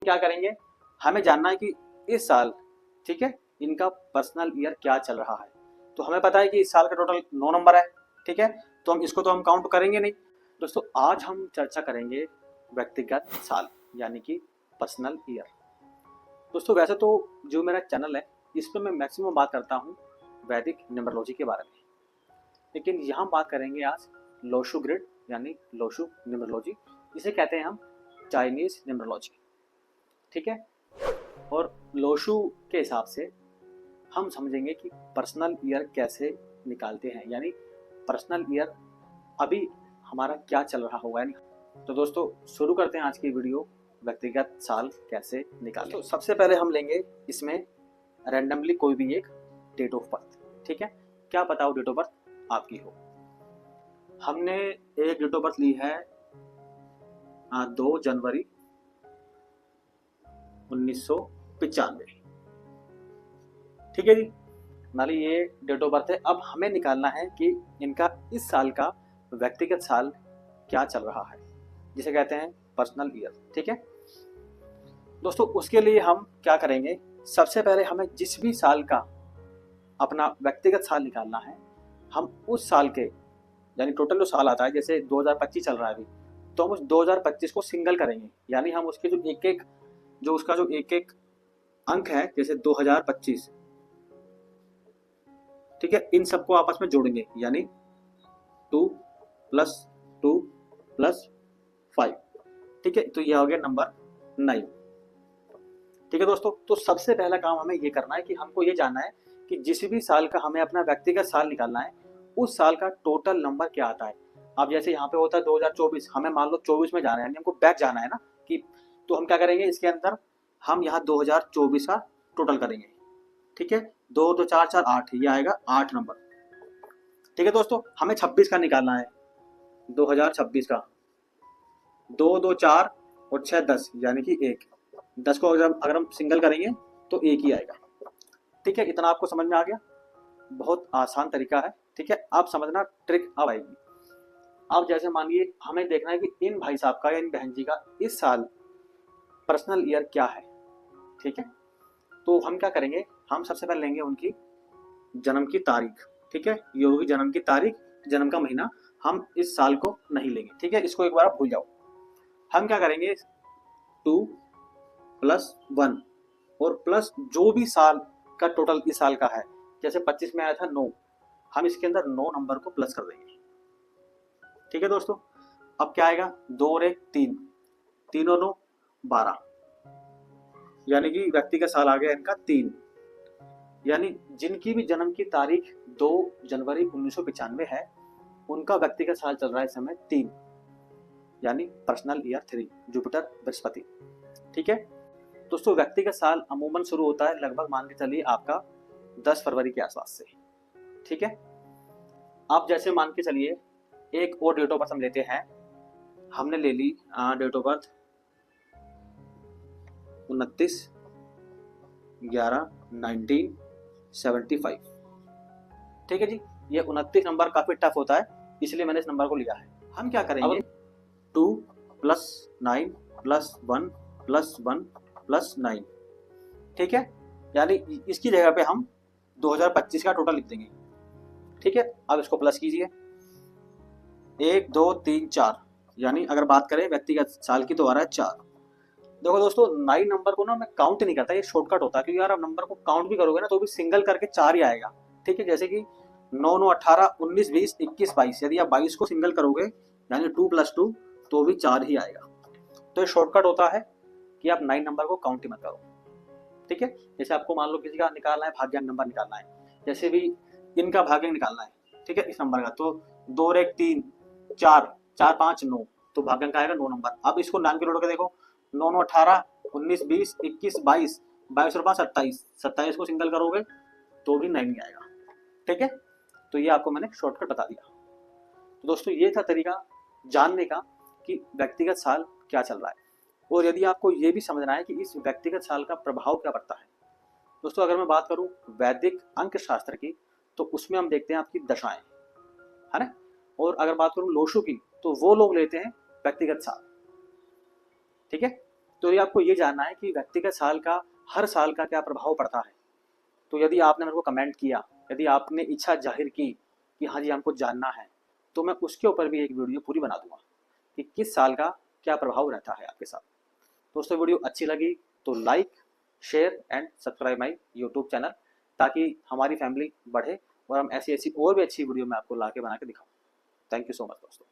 क्या करेंगे, हमें जानना है कि इस साल, ठीक है, इनका पर्सनल ईयर क्या चल रहा है। तो हमें पता है कि इस साल का टोटल 9 नंबर है, ठीक है, तो हम इसको तो हम काउंट करेंगे नहीं। दोस्तों आज हम चर्चा करेंगे व्यक्तिगत साल यानी कि पर्सनल ईयर। दोस्तों वैसे तो जो मेरा चैनल है इस पर मैं मैक्सिमम बात करता हूँ वैदिक न्यूमरोलॉजी के बारे में, लेकिन यहाँ बात करेंगे आज लोशु ग्रिड यानी लोशु न्यूमरोलॉजी, जिसे कहते हैं हम चाइनीज न्यूमरोलॉजी, ठीक है। और लोशु के हिसाब से हम समझेंगे कि पर्सनल ईयर कैसे निकालते हैं, यानी पर्सनल ईयर अभी हमारा क्या चल रहा होगा। यानी तो दोस्तों शुरू करते हैं आज की वीडियो, व्यक्तिगत साल कैसे निकालें। तो सबसे पहले हम लेंगे इसमें रैंडमली कोई भी एक डेट ऑफ बर्थ, ठीक है, क्या पता हो डेट ऑफ बर्थ आपकी हो। हमने एक डेट ऑफ बर्थ ली है 2 जनवरी 1995, ठीक है जी, मान ली ये डेट ऑफ बर्थ है। अब हमें निकालना है कि इनका इस साल का व्यक्तिगत साल क्या चल रहा है, जिसे कहते हैं पर्सनल ईयर, ठीक है। दोस्तों उसके लिए हम क्या करेंगे, सबसे पहले हमें जिस भी साल का अपना व्यक्तिगत साल निकालना है, हम उस साल के यानी टोटल जो साल आता है, जैसे 2025 चल रहा है अभी, तो हम उस 2025 को सिंगल करेंगे, यानी हम उसके जो एक एक जो उसका जो एक एक अंक है, जैसे 2025, ठीक है, इन सबको आपस में जोड़ेंगे, यानी 2 + 2 + 5, ठीक है, तो यह हो गया नंबर 9, ठीक है दोस्तों। तो सबसे पहला काम हमें ये करना है कि हमको ये जानना है कि जिस भी साल का हमें अपना व्यक्तिगत साल निकालना है, उस साल का टोटल नंबर क्या आता है। अब जैसे यहाँ पे होता है 2024, हमें मान लो 24 में जाना है, यानी हमको बैक जाना है ना, कि तो हम क्या करेंगे, इसके अंदर हम यहाँ 2024 का टोटल करेंगे, ठीक है, 2 2 4 4 8, ये आएगा 8 नंबर, ठीक है दोस्तों। हमें 26 का निकालना है, 2026 का 2 2 4 और 6 10, यानी कि 1, 10 को अगर हम सिंगल करेंगे तो 1 ही आएगा, ठीक है। इतना आपको समझ में आ गया, बहुत आसान तरीका है, ठीक है। आप समझना ट्रिक अब आएगी। अब जैसे मानिए हमें देखना है कि इन भाई साहब का या इन बहन जी का इस साल पर्सनल ईयर क्या है, ठीक है। तो हम क्या करेंगे, हम सबसे पहले लेंगे उनकी जन्म की तारीख, ठीक है, ये होगी जन्म की तारीख, जन्म का महीना, हम इस साल को नहीं लेंगे, ठीक है, इसको एक बार आप भूल जाओ। हम क्या करेंगे, 2 + 1 और प्लस जो भी साल का टोटल इस साल का है, जैसे 25 में आया था 9, हम इसके अंदर 9 नंबर को प्लस कर देंगे, ठीक है दोस्तों। अब क्या आएगा, 2 और 1 3, 3 और 9 12, यानी कि व्यक्ति का साल आ गया इनका 3, यानी जिनकी भी जन्म की तारीख 2 जनवरी 1995 है, उनका व्यक्ति का साल चल रहा है इस समय 3, यानी पर्सनल ईयर 3, जुपिटर बृहस्पति, ठीक है दोस्तों। व्यक्ति का साल अमूमन शुरू होता है लगभग मान के चलिए आपका 10 फरवरी के आसपास से, ठीक है। आप जैसे मान के चलिए एक और डेट ऑफ बर्थ हम लेते हैं, हमने ले ली डेट ऑफ बर्थ 29/11/1975, ठीक है जी। ये 29 नंबर काफी टफ होता है, इसलिए मैंने इस नंबर को लिया है। हम क्या करेंगे, 2 + 9 + 1 + 1 + 9, ठीक है, यानी इसकी जगह पे हम 2025 का टोटल लिख देंगे, ठीक है। अब इसको प्लस कीजिए, 1 2 3 4, यानी अगर बात करें व्यक्तिगत साल की तो आ रहा है 4। देखो दोस्तों 9 नंबर को ना मैं काउंट नहीं करता, ये शॉर्टकट होता है, क्योंकि यार आप नंबर को काउंट भी करोगे ना तो भी सिंगल करके 4 ही आएगा, ठीक है। जैसे कि 9 9 18 19 20 21 22, यदि आप 22 को सिंगल करोगे यानी 2 + 2 तो भी 4 ही आएगा। तो ये शॉर्टकट होता है कि आप 9 नंबर को काउंट ही मत करो, ठीक है। जैसे आपको मान लो किसी का निकालना है, भाग्यांक नंबर निकालना है, जैसे भी इनका भाग्यांक निकालना है, ठीक है, इस नंबर का, तो 2 और 1 3 4 4 5 9, तो भाग्यांक आएगा 9 नंबर। अब इसको 9 के जोड़ के देखो, 9 9 18 19 20 21 22, 22 और 5 27, 27 को सिंगल करोगे तो भी 9 ही आएगा, ठीक है। तो ये आपको मैंने शॉर्टकट बता दिया। तो दोस्तों ये था तरीका जानने का कि व्यक्तिगत साल क्या चल रहा है, और यदि आपको ये भी समझना है कि इस व्यक्तिगत साल का प्रभाव क्या पड़ता है। दोस्तों अगर मैं बात करूं वैदिक अंक शास्त्र की, तो उसमें हम देखते हैं आपकी दशाएं, है ना, और अगर बात करूं लोशु की तो वो लोग लेते हैं व्यक्तिगत साल, ठीक है। तो ये आपको ये जानना है कि व्यक्तिगत साल का हर साल का क्या प्रभाव पड़ता है। तो यदि आपने मेरे को कमेंट किया, यदि आपने इच्छा जाहिर की कि हाँ जी हमको जानना है, तो मैं उसके ऊपर भी एक वीडियो पूरी बना दूंगा कि किस साल का क्या प्रभाव रहता है आपके साथ। दोस्तों वीडियो अच्छी लगी तो like, share and subscribe my YouTube channel, ताकि हमारी फैमिली बढ़े और हम ऐसी ऐसी और भी अच्छी वीडियो मैं आपको ला के बना के दिखाऊँ। थैंक यू सो मच दोस्तों।